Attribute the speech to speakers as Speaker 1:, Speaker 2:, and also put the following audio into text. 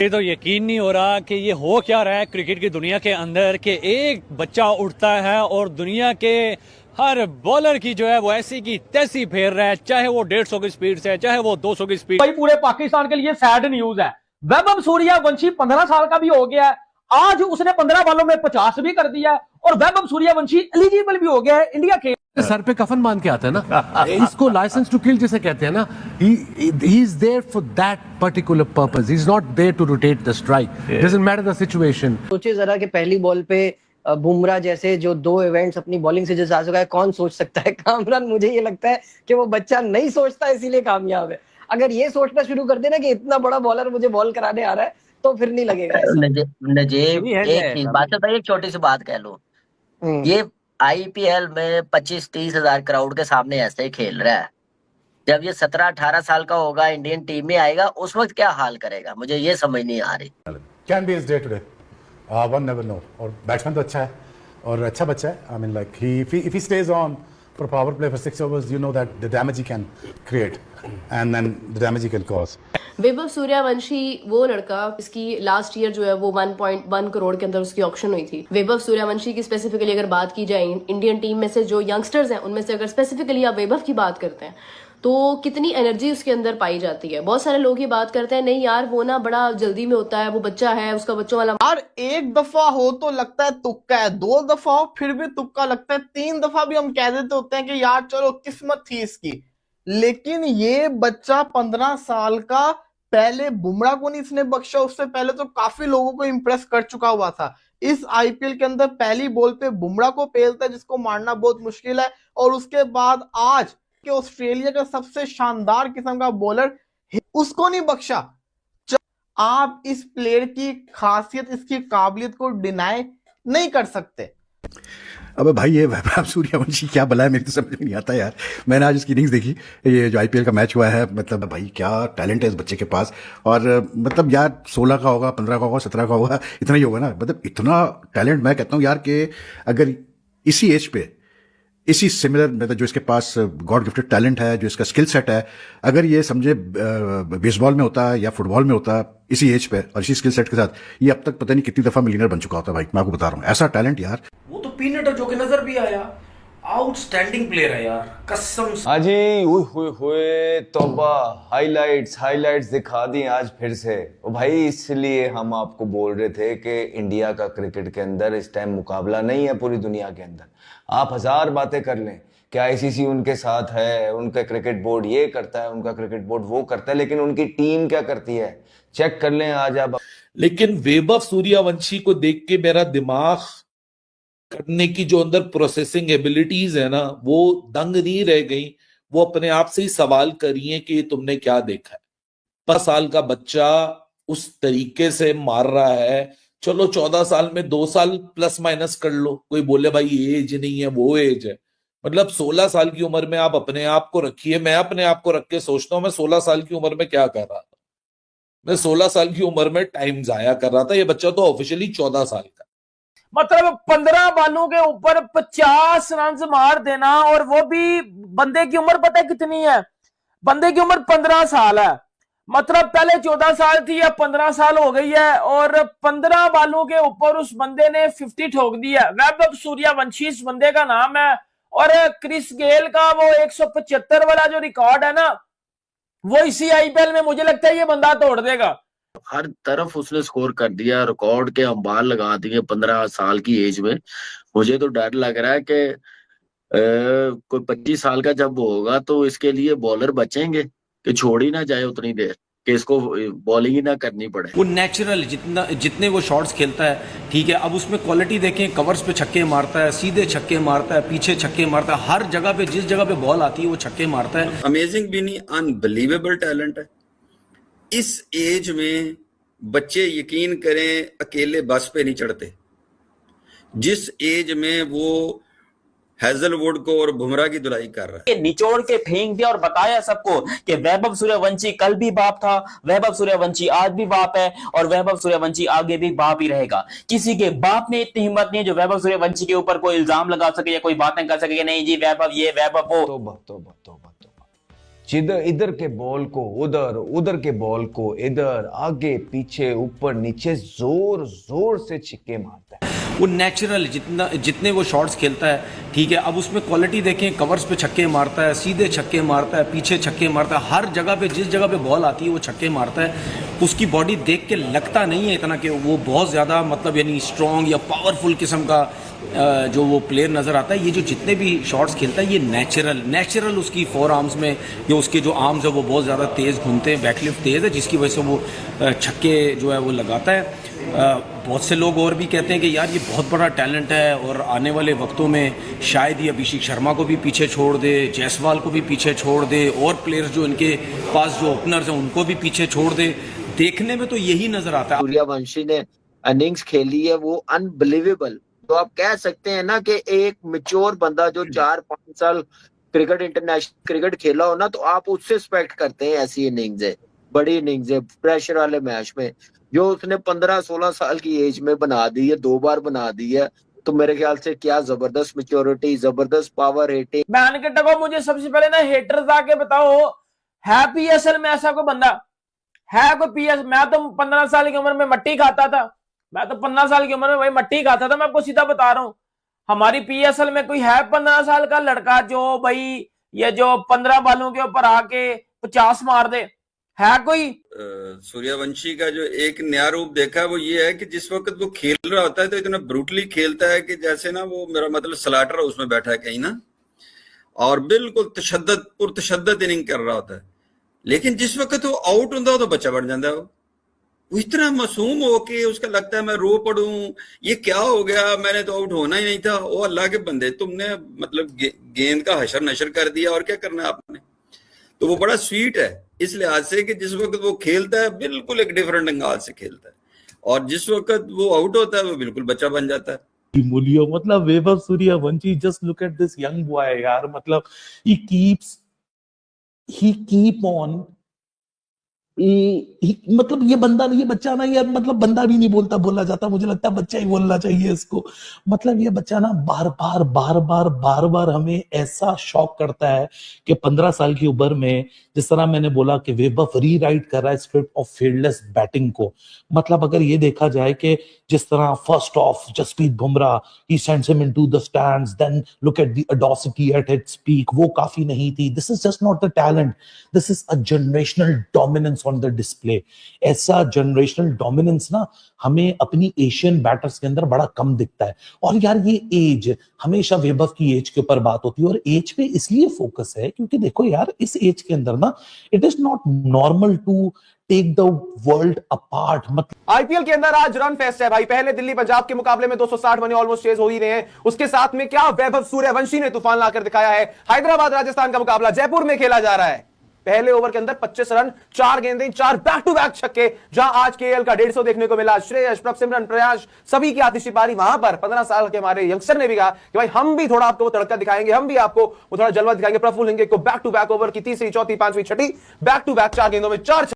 Speaker 1: ये तो यकीन नहीं हो रहा कि ये हो क्या रहा है क्रिकेट की दुनिया के अंदर कि एक बच्चा उठता है और दुनिया के हर बॉलर की जो है वो ऐसी की तैसी फेर रहा है, चाहे वो 150 की स्पीड से, चाहे वो 200 की स्पीड।
Speaker 2: भाई पूरे पाकिस्तान के लिए सैड न्यूज है। वैभव सूर्यवंशी 15 साल का भी हो गया है, आज उसने 15 बालों में 50 भी कर दिया है और वैभव सूर्यवंशी एलिजिबल भी हो गया है इंडिया के।
Speaker 3: सर पे कफन बांध के आता है ना, इसको लाइसेंस टू किल जिसे कहते हैं ना, he is there for that particular purpose, he is not there to rotate the strike, doesn't matter the situation.
Speaker 4: सोचिए जरा कि पहली बॉल पे बुमराह जैसे जो 2 इवेंट्स अपनी बॉलिंग से जिता चुका है, कौन सोच सकता है? कामरान, मुझे ये लगता है कि वो बच्चा नहीं सोचता इसीलिए कामयाब है। अगर ये सोचना शुरू कर देना कि इतना बड़ा बॉलर मुझे बॉल कराने आ रहा है तो फिर नहीं लगेगा ऐसा।
Speaker 5: नजीब एक चीज बात है, एक छोटी सी बात कह लो, ये आईपीएल में 25-30 हजार क्राउड के सामने ऐसे ही खेल रहा है, जब ये 17-18 साल का होगा, इंडियन टीम में आएगा, उस वक्त क्या हाल करेगा, मुझे ये समझ नहीं आ रही।
Speaker 6: Can be his day today, one never know. और बैट्समैन तो अच्छा है और अच्छा बच्चा है। I mean like if he stage on for power play for 6 overs, you know that the damage he can create and then the damage he can cause.
Speaker 7: Vaibhav Suryavanshi वो लड़का, इसकी लास्ट ईयर जो है वो 1.1 करोड़ के अंदर उसकी ऑक्शन हुई थी। वैभव सूर्यवंशी की स्पेसिफिकली अगर बात की जाए, इंडियन टीम में से जो यंगस्टर्स हैं उनमें से अगर स्पेसिफिकली आप वैभव की बात करते हैं तो कितनी एनर्जी उसके अंदर पाई जाती है। बहुत सारे लोग ये बात करते हैं नहीं यार वो ना बड़ा जल्दी में होता है, वो बच्चा है, उसका बच्चों वाला।
Speaker 8: यार एक दफा हो तो लगता है तुक्का है, 2 दफा हो फिर भी तुक्का लगता है, 3 दफा भी हम कह देते होते हैं कि यार चलो किस्मत थी इसकी। लेकिन ये बच्चा 15 साल का, पहले बुमराह को नहीं इसने बख्शा, उससे पहले तो काफी लोगों को इंप्रेस कर चुका हुआ था। इस आईपीएल के अंदर पहली बॉल पे बुमराह को पेलता है जिसको मारना बहुत मुश्किल है, और उसके बाद आज कि ऑस्ट्रेलिया का सबसे शानदार किस्म का बॉलर, उसको नहीं बख्शा। आप इस प्लेयर की खासियत, इसकी काबिलियत को डिनाई नहीं कर सकते।
Speaker 9: अबे भाई ये वैभव सूर्यवंशी क्या बला है, मेरी तो समझ में नहीं आता यार। मैंने आज इसकी इनिंग्स देखी, ये जो आईपीएल का मैच हुआ है, मतलब भाई क्या टैलेंट है इस बच्चे के पास। और मतलब यार 16 का होगा, 15 का होगा, 17 का होगा, इतना ही होगा ना। मतलब इतना टैलेंट, मैं कहता हूँ यार कि अगर इसी एज पे, इसी सिमिलर, मतलब जो इसके पास गॉड गिफ्टेड टैलेंट है, जो इसका स्किल सेट है, अगर ये समझे बेसबॉल में होता है या फुटबॉल में होता है इसी एज पे और इसी स्किल सेट के साथ, ये अब तक पता नहीं कितनी दफा मिलियनर बन चुका होता है भाई। मैं आपको बता रहा हूँ, ऐसा टैलेंट यार।
Speaker 10: वो तो पीनट है जो कि नजर भी आया, आउटस्टैंडिंग प्लेयर है यार, कसम से।
Speaker 11: हाजी हुए तौबा, हाइलाइट्स दिखा दी आज फिर से। ओ भाई इसलिए हम आपको बोल रहे थे कि इंडिया का क्रिकेट के अंदर इस टाइम मुकाबला नहीं है पूरी दुनिया के अंदर। आप 1000 बातें कर लें कि आईसीसी उनके साथ है, उनका क्रिकेट बोर्ड ये करता है, उनका क्रिकेट बोर्ड वो करता है, लेकिन उनकी टीम क्या करती है चेक कर लें आज आप।
Speaker 12: लेकिन वैभव सूर्यवंशी को देख के मेरा दिमाग करने की जो अंदर प्रोसेसिंग एबिलिटीज है ना, वो दंग नहीं रह गई। वो अपने आप से ही सवाल करिए कि तुमने क्या देखा है। 5 साल का बच्चा उस तरीके से मार रहा है। चलो 14 साल में 2 साल प्लस माइनस कर लो, कोई बोले भाई एज नहीं है, वो एज है। मतलब 16 साल की उम्र में आप अपने आप को रखिए। मैं अपने आप को रख के सोचता हूँ मैं 16 साल की उम्र में क्या कर रहा था। मैं 16 साल की उम्र में टाइम जाया कर रहा था। ये बच्चा तो ऑफिशियली 14 साल का।
Speaker 2: मतलब 15 बालों के ऊपर 50 रन मार देना, और वो भी बंदे की उम्र पता है कितनी है? बंदे की उम्र 15 साल है। मतलब पहले 14 साल थी या 15 साल हो गई है, और 15 बालों के ऊपर उस बंदे ने 50 ठोक दी है। वैभव सूर्यवंशी इस बंदे का नाम है, और क्रिस गेल का वो 175 वाला जो रिकॉर्ड है ना, वो इसी आईपीएल में मुझे लगता है ये बंदा तोड़ देगा।
Speaker 5: हर तरफ उसने स्कोर कर दिया, रिकॉर्ड के अंबार लगा दिए 15 साल की एज में। मुझे तो डर लग रहा है कि कोई 25 साल का जब होगा तो इसके लिए बॉलर बचेंगे कि छोड़ ही ना जाए उतनी देर कि इसको बॉलिंग ही ना करनी पड़े।
Speaker 10: वो नेचुरल जितने वो शॉट्स खेलता है, ठीक है। अब उसमें क्वालिटी देखें, कवर्स पे छक्के मारता है, सीधे छक्के मारता है, पीछे छक्के मारता है, हर जगह पे जिस जगह पे बॉल आती है वो छक्के मारता है।
Speaker 13: अमेजिंग भी नहीं, अनबिलीवेबल टैलेंट है। इस एज में बच्चे यकीन करें अकेले बस पे नहीं चढ़ते। जिस एज में वो हैजलवुड को और बुमराह की धुलाई कर रहा है,
Speaker 14: निचोड़ के फेंक दिया और बताया सबको कि वैभव सूर्यवंशी कल भी बाप था, वैभव सूर्यवंशी आज भी बाप है, और वैभव सूर्यवंशी आगे भी बाप ही रहेगा। किसी के बाप में इतनी हिम्मत नहीं है जो वैभव सूर्यवंशी के ऊपर कोई इल्जाम लगा सके या कोई बातें कर सके कि नहीं जी वैभव ये वैभव वो।
Speaker 11: तौबा तौबा तौबा तौबा। जिधर इधर के बॉल को उधर, उधर के बॉल को इधर, आगे पीछे ऊपर नीचे जोर जोर से छिक्के मारता है।
Speaker 10: वो नेचुरल जितने वो शॉट्स खेलता है, ठीक है। अब उसमें क्वालिटी देखें, कवर्स पे छक्के मारता है, सीधे छक्के मारता है, पीछे छक्के मारता है, हर जगह पे जिस जगह पे बॉल आती है वो छक्के मारता है। उसकी बॉडी देख के लगता नहीं है इतना कि वो बहुत ज़्यादा मतलब यानी स्ट्रॉन्ग या पावरफुल किस्म का जो वो प्लेयर नज़र आता है। ये जो जितने भी शॉट्स खेलता है ये नेचुरल उसकी फोर आर्म्स में या उसके जो आर्म्स है वो बहुत ज़्यादा तेज़ घूमते हैं, बैकलिफ्ट तेज़ है, जिसकी वजह से वो छक्के जो है वो लगाता है। बहुत से लोग और भी कहते हैं कि यार ये बहुत बड़ा टैलेंट है और आने वाले वक्तों में शायद ये अभिषेक शर्मा को भी पीछे छोड़ दे, जायसवाल को भी पीछे छोड़ दे, और प्लेयर्स जो इनके पास जो ओपनर्स हैं उनको भी पीछे छोड़ दे। देखने में तो यही नजर आता है।
Speaker 5: सूर्यवंशी ने इनिंग्स खेली है वो अनबिलीवेबल। तो आप कह सकते हैं ना कि एक मैच्योर बंदा जो 4-5 साल क्रिकेट इंटरनेशनल क्रिकेट खेला हो ना, तो आप उससे एक्सपेक्ट करते हैं ऐसी इनिंग्स है, बड़ी इनिंग्स है प्रेशर वाले मैच में, जो उसने 15-16 साल की एज में बना दी है, 2 बार बना दी है। तो मेरे ख्याल से क्या जबरदस्त मैच्योरिटी, जबरदस्त पावर हिटिंग।
Speaker 2: बहन के टको, मुझे सबसे पहले ना हेटर्स आके बताओ, है पीएसएल में ऐसा कोई बंदा है? कोई पीएस, मैं तो 15 साल की उम्र में मट्टी खाता था, मैं तो 15 साल की उम्र में वही मट्टी खाता था। मैं आपको सीधा बता रहा हूं, हमारी पीएसएल में कोई है 15 साल का लड़का जो भाई ये जो 15 बालों के ऊपर आके 50 मार दे? है कोई?
Speaker 13: सूर्यवंशी का जो एक नया रूप देखा है वो ये है कि जिस वक्त वो खेल रहा होता है तो इतना ब्रूटली खेलता है कि जैसे ना वो, मेरा मतलब स्लाटर उसमें बैठा है कहीं ना, और बिल्कुल तशद्दद इनिंग कर रहा होता है। लेकिन जिस वक्त वो आउट होता है तो बच्चा बन जाता है। वो इतना मासूम हो के उसका लगता है मैं रो पड़ूं, ये क्या हो गया, मैंने तो आउट होना ही नहीं था। ओ अल्लाह के बंदे, तुमने मतलब गेंद का हशर नशर कर दिया, और क्या करना है आपने। तो वो बड़ा स्वीट है इस लिहाज से कि जिस वक्त वो खेलता है बिल्कुल एक डिफरेंट अंदाज से खेलता है, और जिस वक्त वो आउट होता है वो बिल्कुल बच्चा बन जाता है।
Speaker 12: मूल्यों मतलब Vaibhav Suryavanshi, just look at this young boy यार, मतलब he keep on मतलब ये बच्चा ना यार, मतलब बंदा भी नहीं बोला जाता, मुझे लगता है बच्चा ही बोलना चाहिए इसको। मतलब ये बच्चा ना बार बार हमें ऐसा शॉक करता है कि 15 साल की उम्र में, जिस तरह मैंने बोला कि वैभव रीराइट कर रहा है स्क्रिप्ट ऑफ फील्डलेस बैटिंग को। मतलब अगर ये देखा जाए कि जिस तरह first of Jasprit Bumrah, he sends him into the stands, then look at the audacity at its peak, वो काफी नहीं थी। This is just not the talent, this is a generational dominance on the display। ऐसा generational dominance ना हमें अपनी Asian batters के अंदर बड़ा कम दिखता है। और यार ये एज, हमेशा वैभव की एज के ऊपर बात होती है, और एज पे इसलिए फोकस है क्योंकि देखो यार इस एज के अंदर ना it is not normal to take the world apart. मतलब
Speaker 15: आईपीएल के अंदर आज रन फेस्ट है भाई। पहले दिल्ली पंजाब के मुकाबले में 260 बने ऑलमोस्ट चेज हो ही रहे हैं। उसके साथ में क्या वैभव सूर्यवंशी ने तूफान लाकर दिखाया है। हैदराबाद राजस्थान का मुकाबला जयपुर में खेला जा रहा है। पहले ओवर के अंदर 25 रन, 4 गेंदें, 4 बैक टू बैक छक्के। जहां आज केएल का 150 देखने को मिला, श्रेयस, प्रभसिमरन, प्रयास सभी की आतिशी पारी। वहां पर 15 साल के हमारे यंगस्टर ने भी कहा कि भाई हम भी थोड़ा आपको वो तड़का दिखाएंगे, हम भी आपको वो थोड़ा जलवा दिखाएंगे। प्रफुल्ल लिंगे को बैक टू बैक ओवर की तीसरी, चौथी, पांचवी, छठी बैक टू बैक 4 गेंदों में 4